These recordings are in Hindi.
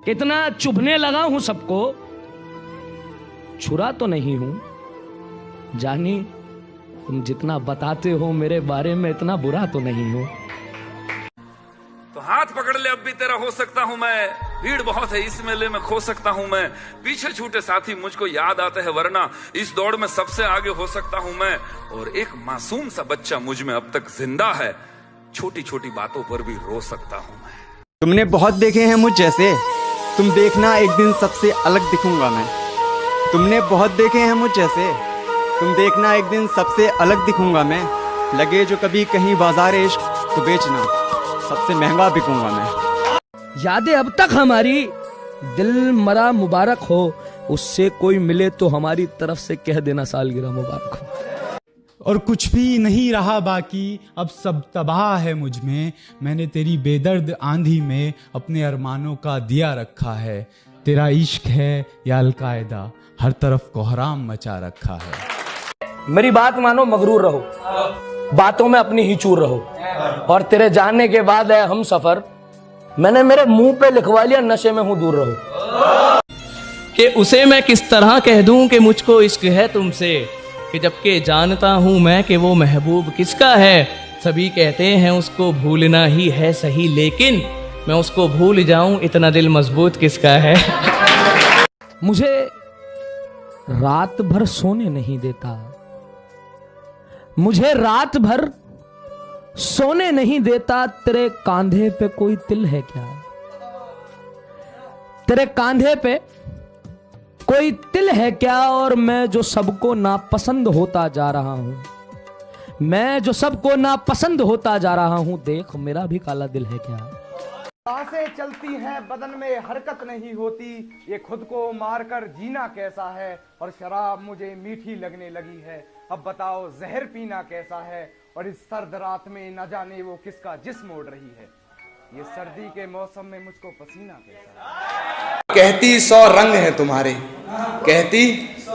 कितना चुभने लगा हूं सबको, छुरा तो नहीं हूं। जानी तुम जितना बताते हो मेरे बारे में इतना बुरा तो नहीं हूं। तो हाथ पकड़ ले, अब भी तेरा हो सकता हूं मैं। भीड़ बहुत है इस मेले में, खो सकता हूं मैं। पीछे छूटे साथी मुझको याद आते हैं, वरना इस दौड़ में सबसे आगे हो सकता हूं मैं। और एक मासूम सा बच्चा मुझ में अब तक जिंदा है, छोटी छोटी बातों पर भी रो सकता हूं मैं। तुमने बहुत देखे हैं मुझ जैसे, तुम देखना एक दिन सबसे अलग दिखूंगा मैं। तुमने बहुत देखे हैं मुझ जैसे, तुम देखना एक दिन सबसे अलग दिखूंगा मैं। लगे जो कभी कहीं बाजार इश्क तो बेचना, सबसे महंगा बिकूंगा मैं। यादें अब तक हमारी दिल मरा मुबारक हो, उससे कोई मिले तो हमारी तरफ से कह देना सालगिरह मुबारक हो। और कुछ भी नहीं रहा बाकी, अब सब तबाह है मुझ में। मैंने तेरी बेदर्द आंधी में अपने अरमानों का दिया रखा है। तेरा इश्क है या अलकायदा, हर तरफ कोहराम मचा रखा है। मेरी बात मानो, मगरूर रहो, बातों में अपनी ही चूर रहो। और तेरे जाने के बाद है हम सफर, मैंने मेरे मुंह पे लिखवा लिया नशे में हूं दूर रहो। कि उसे मैं किस तरह कह दूं कि मुझको इश्क है तुमसे, कि जबकि जानता हूं मैं कि वो महबूब किसका है। सभी कहते हैं उसको भूलना ही है सही, लेकिन मैं उसको भूल जाऊं इतना दिल मजबूत किसका है। मुझे रात भर सोने नहीं देता, मुझे रात भर सोने नहीं देता। तेरे कांधे पे कोई तिल है क्या, तेरे कांधे पे कोई तिल है क्या। और मैं जो सबको नापसंद होता जा रहा हूं, मैं जो सबको नापसंद होता जा रहा हूं, देख मेरा भी काला दिल है क्या। सांसें चलती हैं बदन में हरकत नहीं होती, ये खुद को मारकर जीना कैसा है। और शराब मुझे मीठी लगने लगी है, अब बताओ जहर पीना कैसा है। और इस सर्द रात में न जाने वो किसका जिस्म ओढ़ रही है, ये सर्दी के मौसम में मुझको पसीना कैसा है। कहती 100 रंग है तुम्हारे, कहती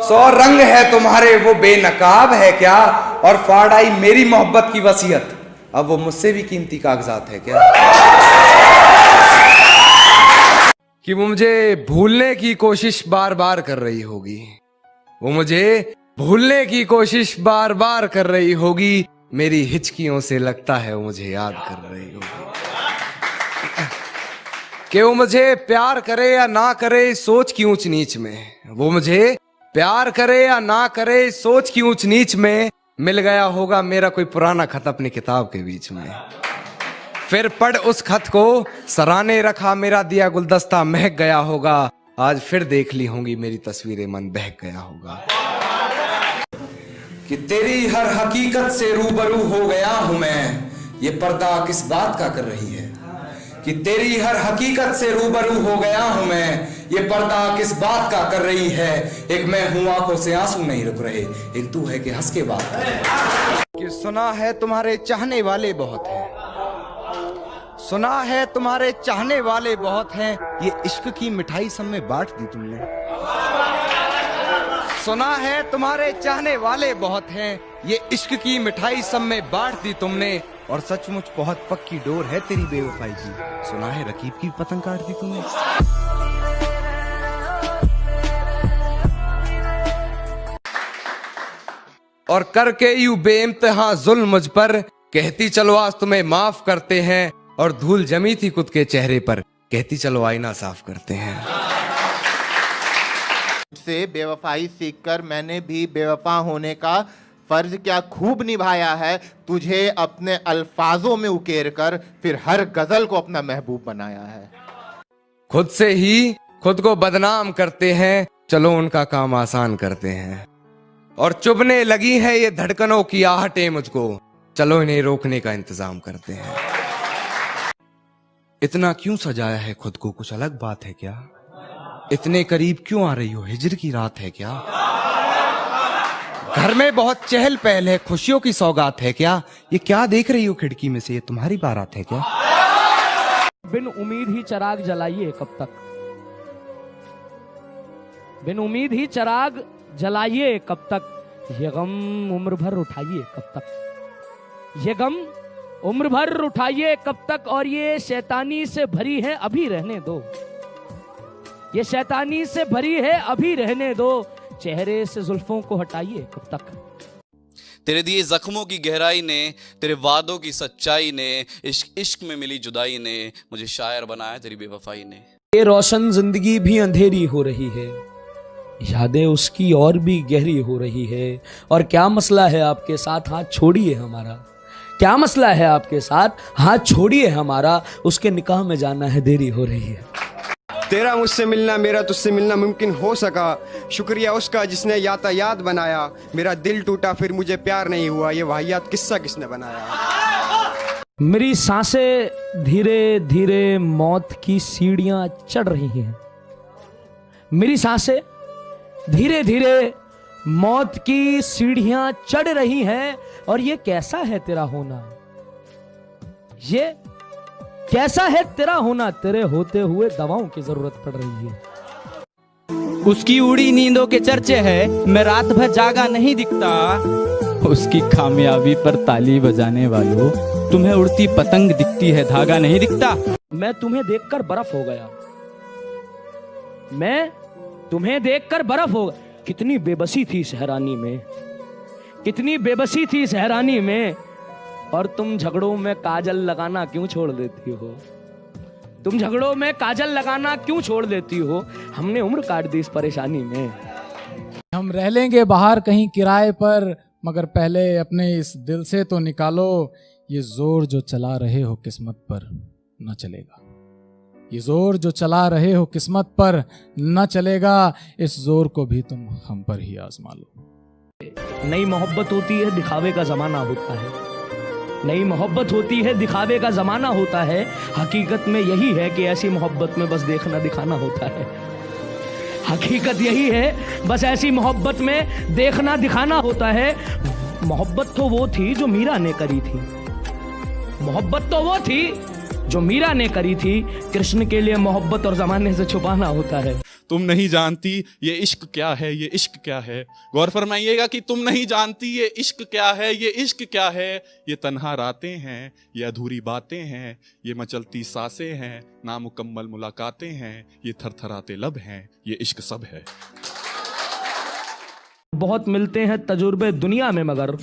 100 रंग है तुम्हारे, वो बेनकाब है क्या। और फाड़ आई मेरी मोहब्बत की वसीयत, अब वो मुझसे भी कीमती कागजात है क्या। कि वो मुझे भूलने की कोशिश बार बार कर रही होगी, वो मुझे भूलने की कोशिश बार बार कर रही होगी। मेरी हिचकियों से लगता है वो मुझे याद कर रही होगी। कि वो मुझे प्यार करे या ना करे सोच की ऊंच नीच में, वो मुझे प्यार करे या ना करे सोच की ऊंच नीच में। मिल गया होगा मेरा कोई पुराना खत अपनी किताब के बीच में, फिर पढ़ उस खत को सराहने रखा मेरा दिया गुलदस्ता महक गया होगा। आज फिर देख ली होंगी मेरी तस्वीरें, मन बहक गया होगा। कि तेरी हर हकीकत से रूबरू हो गया हूं मैं, ये पर्दा किस बात का कर रही है। कि तेरी हर हकीकत से रूबरू हो गया हूं मैं, ये पर्दा किस बात का कर रही है। एक मैं हूं आंखों से आंसू नहीं रुक रहे, एक तू है कि हंस के बात कर। कि सुना है तुम्हारे चाहने वाले बहुत हैं, सुना है तुम्हारे चाहने वाले बहुत हैं, ये इश्क की मिठाई सब में बांट दी तुमने। सुना है तुम्हारे चाहने वाले बहुत हैं, ये इश्क की मिठाई सब में बांट दी तुमने। और सचमुच बहुत पक्की डोर है तेरी बेवफाई की, सुना है रकीब की पतंग काट दी तुमने। और करके यूं बेइंतहा जुल्म मुझ पर, कहती चलो आज तुम्हें माफ करते हैं। और धूल जमी थी खुद के चेहरे पर, कहती चलो आईना साफ करते हैं। से बेवफाई सीखकर मैंने भी बेवफा होने का फर्ज क्या खूब निभाया है। तुझे अपने अल्फाजों में उकेर कर फिर हर गजल को अपना महबूब बनाया है। खुद से ही खुद को बदनाम करते हैं, चलो उनका काम आसान करते हैं। और चुभने लगी है ये धड़कनों की आहटें मुझको, चलो इन्हें रोकने का इंतजाम करते हैं। इतना क्यों सजाया है खुद को, कुछ अलग बात है क्या। इतने करीब क्यों आ रही हो, हिजर की रात है क्या। घर में बहुत चहल पहल है, खुशियों की सौगात है क्या। ये क्या देख रही हो खिड़की में से, ये तुम्हारी बारात है क्या। बिन उम्मीद ही चिराग जलाइए कब तक, बिन उम्मीद ही चिराग जलाइए कब तक। ये गम उम्र भर उठाइए कब तक, ये गम उम्र भर उठाइए कब तक। और ये शैतानी से भरी है अभी रहने दो, ये शैतानी से भरी है, अभी रहने दो, चेहरे से जुल्फों को हटाइए कब तक। तेरे दिए जख्मों की गहराई ने, तेरे वादों की सच्चाई ने, इश्क में मिली जुदाई ने मुझे शायर बनाया तेरी बेवफाई ने। ये रोशन जिंदगी भी अंधेरी हो रही है, यादें उसकी और भी गहरी हो रही है। और क्या मसला है आपके साथ, हाथ छोड़िए हमारा। क्या मसला है आपके साथ, हाथ छोड़िए हमारा, उसके निकाह में जाना है, देरी हो रही है। तेरा मुझसे मिलना, मेरा तुझसे मिलना मुमकिन हो सका, शुक्रिया उसका जिसने यातायात बनाया। मेरा दिल टूटा फिर मुझे प्यार नहीं हुआ, ये वाहियात किस्सा किसने बनाया। मेरी सांसें धीरे धीरे मौत की सीढ़ियां चढ़ रही हैं। मेरी सांसें धीरे धीरे मौत की सीढ़ियां चढ़ रही हैं। और ये कैसा है तेरा होना, ये कैसा है तेरा होना, तेरे होते हुए दवाओं की जरूरत पड़ रही है। उसकी उड़ी नींदों के चर्चे है, मैं रात भर जागा नहीं दिखता। उसकी कामयाबी पर ताली बजाने वालों, तुम्हें उड़ती पतंग दिखती है, धागा नहीं दिखता। मैं तुम्हें देखकर बर्फ हो गया, मैं तुम्हें देखकर बर्फ हो गया। कितनी बेबसी थी इस हैरानी में, कितनी बेबसी थी इस हैरानी में। और तुम झगड़ों में काजल लगाना क्यों छोड़ देती हो, तुम झगड़ों में काजल लगाना क्यों छोड़ देती हो। हमने उम्र काट दी इस परेशानी में। हम रह लेंगे बाहर कहीं किराए पर, मगर पहले अपने इस दिल से तो निकालो, ये जोर जो चला रहे हो किस्मत पर न चलेगा। ये जोर जो चला रहे हो किस्मत पर न चलेगा, इस जोर को भी तुम हम पर ही आजमा लो। नई मोहब्बत होती है, दिखावे का जमाना होता है। नई मोहब्बत होती है, दिखावे का जमाना होता है। हकीकत में यही है कि ऐसी मोहब्बत में बस देखना दिखाना होता है। हकीकत यही है, बस ऐसी मोहब्बत में देखना दिखाना होता है। मोहब्बत तो वो थी जो मीरा ने करी थी, मोहब्बत तो वो थी जो मीरा ने करी थी। कृष्ण के लिए मोहब्बत और जमाने से छुपाना होता है। तुम नहीं जानती ये इश्क क्या है, ये इश्क क्या है। गौर फरमाइएगा कि तुम नहीं जानती ये इश्क क्या है, ये इश्क क्या है। ये तन्हा रातें हैं, ये अधूरी बातें हैं, ये मचलती सांसें हैं, नामुकम्मल मुलाकातें हैं, ये थरथराते लब हैं, ये इश्क सब है। बहुत मिलते हैं तजुर्बे दुनिया में, मगर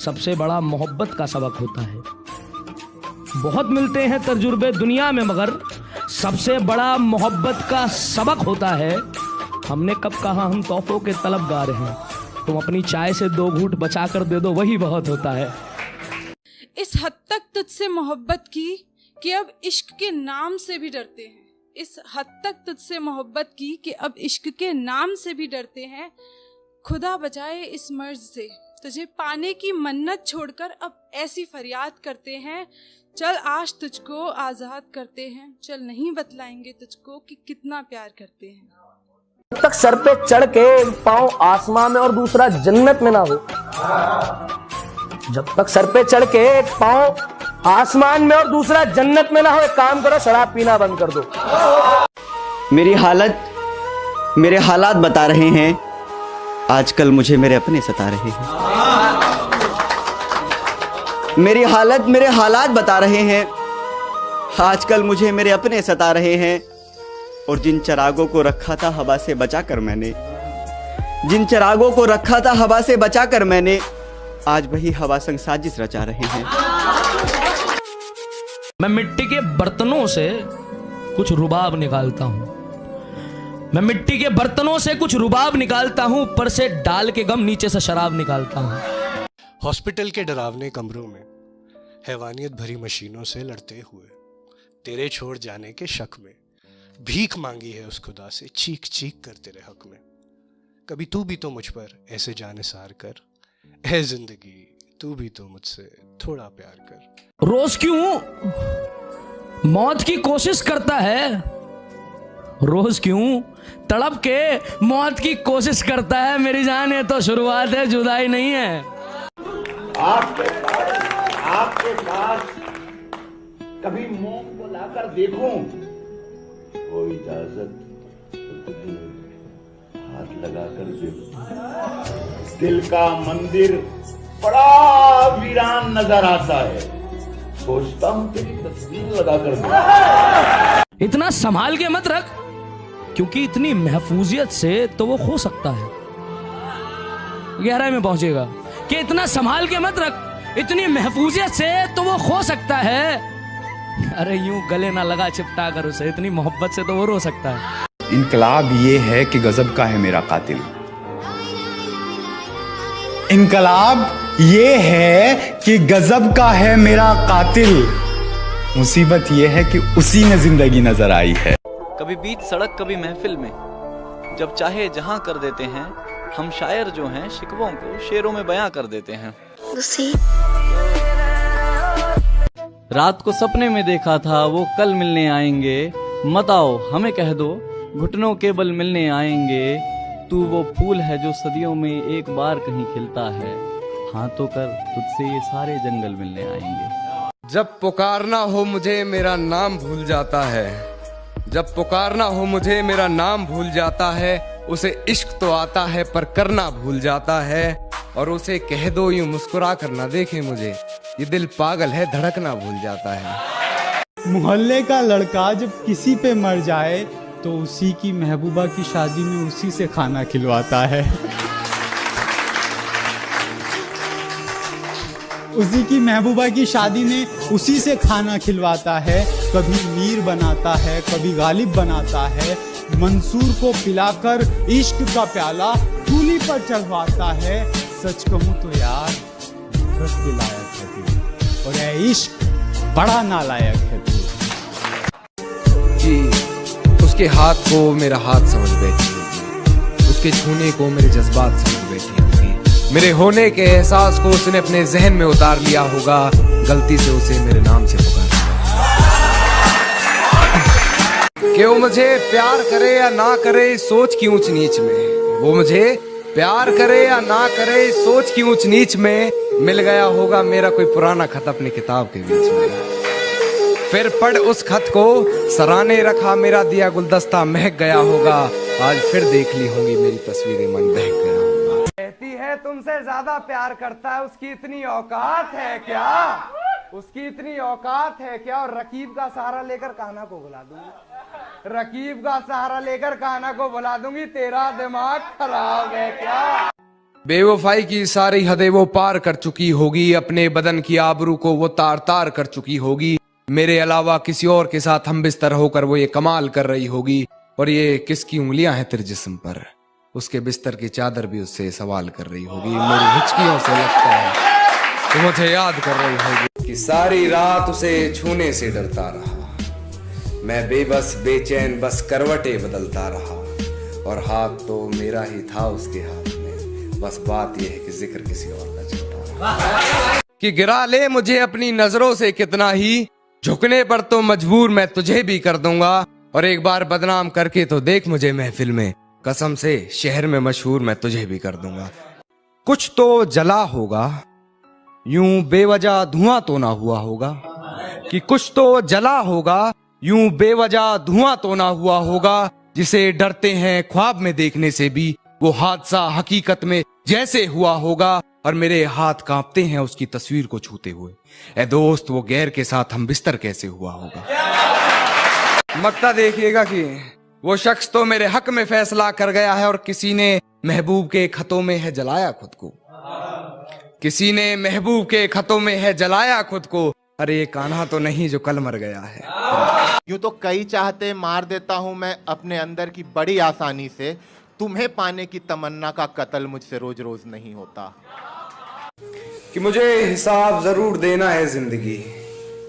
सबसे बड़ा मोहब्बत का सबक होता है। बहुत मिलते हैं तजुर्बे दुनिया में, मगर सबसे बड़ा मोहब्बत का सबक होता है। हमने कब कहा हम तोहफों के तलबगार हैं, तुम अपनी चाय से 2 घूंट बचा कर दे दो, वही बहुत होता है। इस हद तक तुझसे मोहब्बत की कि अब इश्क के नाम से भी डरते हैं। इस हद तक तुझसे मोहब्बत की कि अब इश्क के नाम से भी डरते हैं। खुदा बचाए इस मर्ज से, तुझे पाने की मन्नत छोड़कर अब ऐसी फरियाद करते हैं। चल आज तुझको आजाद करते हैं, चल नहीं बतलाएंगे तुझको कि कितना प्यार करते हैं। जब तक सर पे चढ़ के पांव आसमान में और दूसरा जन्नत में ना हो, जब तक सर पे चढ़ के पांव आसमान में और दूसरा जन्नत में ना हो, एक काम करो, शराब पीना बंद कर दो। मेरी हालत मेरे हालात बता रहे हैं, आजकल मुझे मेरे अपने सता रहे हैं। मेरी हालत मेरे हालात बता रहे हैं, आजकल मुझे मेरे अपने सता रहे हैं। और जिन चिरागों को रखा था हवा से बचाकर मैंने, जिन चिरागों को रखा था हवा से बचाकर मैंने, आज वही हवा संग साजिश रचा रहे हैं। मैं मिट्टी के बर्तनों से कुछ रुबाब निकालता हूं, मैं मिट्टी के बर्तनों से कुछ रुबाब निकालता हूं, ऊपर से डाल के गम, नीचे से शराब निकालता हूं। हॉस्पिटल के डरावने कमरों में हैवानियत भरी मशीनों से लड़ते हुए, तेरे छोड़ जाने के शक में भीख मांगी है उस खुदा से, चीख चीख कर तेरे हक में। कभी तू भी तो मुझ पर ऐसे जानिसार कर, ऐ जिंदगी तू भी तो मुझसे थोड़ा प्यार कर। रोज क्यों मौत की कोशिश करता है, रोज क्यों तड़प के मौत की कोशिश करता है। मेरी जान ये तो शुरुआत है, जुदाई नहीं है। आपके पास कभी मोम को लाकर देखूं, वो इजाजत तो हाथ लगाकर देखो। दिल का मंदिर बड़ा वीरान नजर आता है, सोचता हूं तेरी तस्वीर लगाकर देखो। इतना संभाल के मत रख, क्योंकि इतनी महफूजियत से तो वो खो सकता है। गहराई में पहुंचेगा कि इतना संभाल के मत रख, इतनी महफूजियत से तो वो खो सकता है। अरे यूं गले ना लगा चिपटा कर उसे, इतनी मोहब्बत से तो वो रो सकता है। इनकलाब ये है कि गजब का है मेरा कातिल। इनकलाब ये है कि गजब का है मेरा कातिल। मुसीबत ये है कि उसी में जिंदगी नजर आई है। कभी बीच सड़क कभी महफिल में, जब चाहे जहां कर देते हैं। हम शायर जो हैं शिकवों को शेरों में बयां कर देते हैं। रात को सपने में देखा था वो कल मिलने आएंगे। मत आओ हमें कह दो घुटनों के बल मिलने आएंगे। तू वो फूल है जो सदियों में एक बार कहीं खिलता है। हाँ तो कर तुझसे ये सारे जंगल मिलने आएंगे। जब पुकारना हो मुझे मेरा नाम भूल जाता है। जब पुकारना हो मुझे मेरा नाम भूल जाता है। उसे इश्क तो आता है पर करना भूल जाता है। और उसे कह दो यूं मुस्कुरा कर ना देखे मुझे, ये दिल पागल है धड़कना भूल जाता है। मोहल्ले का लड़का जब किसी पे मर जाए तो उसी की महबूबा की शादी में उसी से खाना खिलवाता है। उसी की महबूबा की शादी में उसी से खाना खिलवाता है। कभी मीर बनाता है, कभी गालिब बनाता है। मंसूर को पिलाकर इश्क का प्याला चूल्ही पर चढ़वाता है। सच कहूं तो यार नफरत के लायक है तू, और ये इश्क बड़ा नालायक है तू। जी उसके हाथ को मेरा हाथ समझ बैठी होगी, उसके छूने को मेरे जज्बात समझ बैठी होगी। मेरे होने के एहसास को उसने अपने जहन में उतार लिया होगा। गलती से उसे मेरे नाम से पुकार कि वो मुझे प्यार करे या ना करे सोच की ऊंच नीच में। वो मुझे प्यार करे या ना करे सोच की ऊंच नीच में। मिल गया होगा मेरा कोई पुराना खत अपनी किताब के बीच में। फिर पढ़ उस खत को सराने रखा मेरा दिया गुलदस्ता महक गया होगा। आज फिर देख ली होंगी मेरी तस्वीरें मन बहक गया होगा। कहती है तुमसे ज्यादा प्यार करता है, उसकी इतनी औकात है क्या? उसकी इतनी औकात है क्या? और रकीब का सहारा लेकर कान्हा को बुला दूंगी। रकीब का सहारा लेकर कान्हा को बुला दूंगी। तेरा दिमाग खराब है क्या? बेवफाई की सारी हदें वो पार कर चुकी होगी। अपने बदन की आबरू को वो तार तार कर चुकी होगी। मेरे अलावा किसी और के साथ हम बिस्तर होकर वो ये कमाल कर रही होगी। और ये किसकी उंगलियां हैं तेरे जिस्म पर? उसके बिस्तर की चादर भी उससे सवाल कर रही होगी। मेरी हिचकियों से लगता है तो मुझे याद कर रही होगी कि सारी रात उसे छूने से डरता रहा। मैं बेबस बेचैन बस करवटें बदलता रहा। और हाथ तो मेरा ही था उसके हाथ में, बस बात यह है कि जिक्र किसी और का चलता रहा। कि गिरा ले मुझे अपनी नजरों से कितना ही, झुकने पर तो मजबूर मैं तुझे भी कर दूंगा। और एक बार बदनाम करके तो देख मुझे महफिल में, कसम से शहर में मशहूर मैं तुझे भी कर दूंगा। कुछ तो जला होगा, यूं बेवजह धुआं तो ना हुआ होगा। कि कुछ तो जला होगा, यूं बेवजह धुआं तो ना हुआ होगा। जिसे डरते हैं ख्वाब में देखने से भी, वो हादसा हकीकत में जैसे हुआ होगा। और मेरे हाथ कांपते हैं उसकी तस्वीर को छूते हुए। ए दोस्त वो गैर के साथ हम बिस्तर कैसे हुआ होगा। मक्ता देखिएगा कि वो शख्स तो मेरे हक में फैसला कर गया है। और किसी ने महबूब के खतों में है जलाया खुद को। किसी ने महबूब के खतों में है जलाया खुद को। अरे ये कान्हा तो नहीं जो कल मर गया है। यूं तो कई चाहते मार देता हूं मैं अपने अंदर की बड़ी आसानी से। तुम्हें पाने की तमन्ना का कत्ल मुझसे रोज रोज नहीं होता। कि मुझे हिसाब जरूर देना है जिंदगी,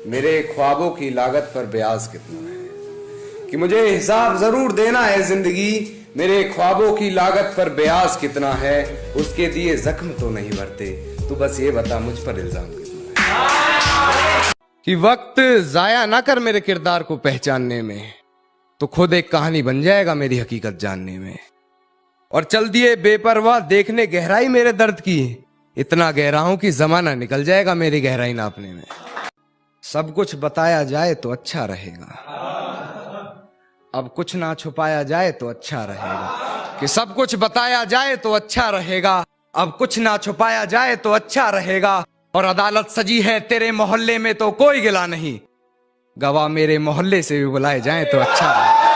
मेरे ख्वाबों की लागत पर ब्याज कितना है। कि मुझे हिसाब जरूर देना है जिंदगी, मेरे ख्वाबों की लागत पर ब्याज कितना है। उसके दिए जख्म तो नहीं भरते, तू बस ये बता मुझ पर इल्जाम कितना है। कि वक्त जाया ना कर मेरे किरदार को पहचानने में, तो खुद एक कहानी बन जाएगा मेरी हकीकत जानने में। और चल दिए बेपरवाह देखने गहराई मेरे दर्द की, इतना गहरा हूं कि जमाना निकल जाएगा मेरी गहराई नापने में। सब कुछ बताया जाए तो अच्छा रहेगा, अब कुछ ना छुपाया जाए तो अच्छा रहेगा। कि सब कुछ बताया जाए तो अच्छा रहेगा, अब कुछ ना छुपाया जाए तो अच्छा रहेगा। और अदालत सजी है तेरे मोहल्ले में तो कोई गिला नहीं, गवाह मेरे मोहल्ले से भी बुलाए जाए तो अच्छा रहेगा।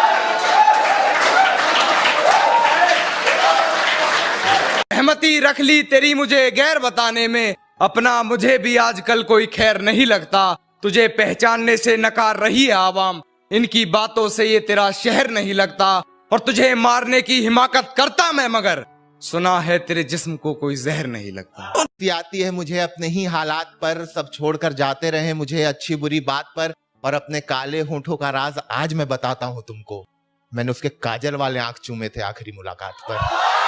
सहमति रख ली तेरी मुझे गैर बताने में, अपना मुझे भी आजकल कोई खैर नहीं लगता। तुझे पहचानने से नकार रही है आवाम, इनकी बातों से ये तेरा शहर नहीं लगता। और तुझे मारने की हिमाकत करता मैं, मगर सुना है तेरे जिस्म को कोई जहर नहीं लगता। आती है मुझे अपने ही हालात पर, सब छोड़कर जाते रहे मुझे अच्छी बुरी बात पर। और अपने काले होंठों का राज आज मैं बताता हूं तुमको, मैंने उसके काजल वाले आंख चूमे थे आखिरी मुलाकात पर।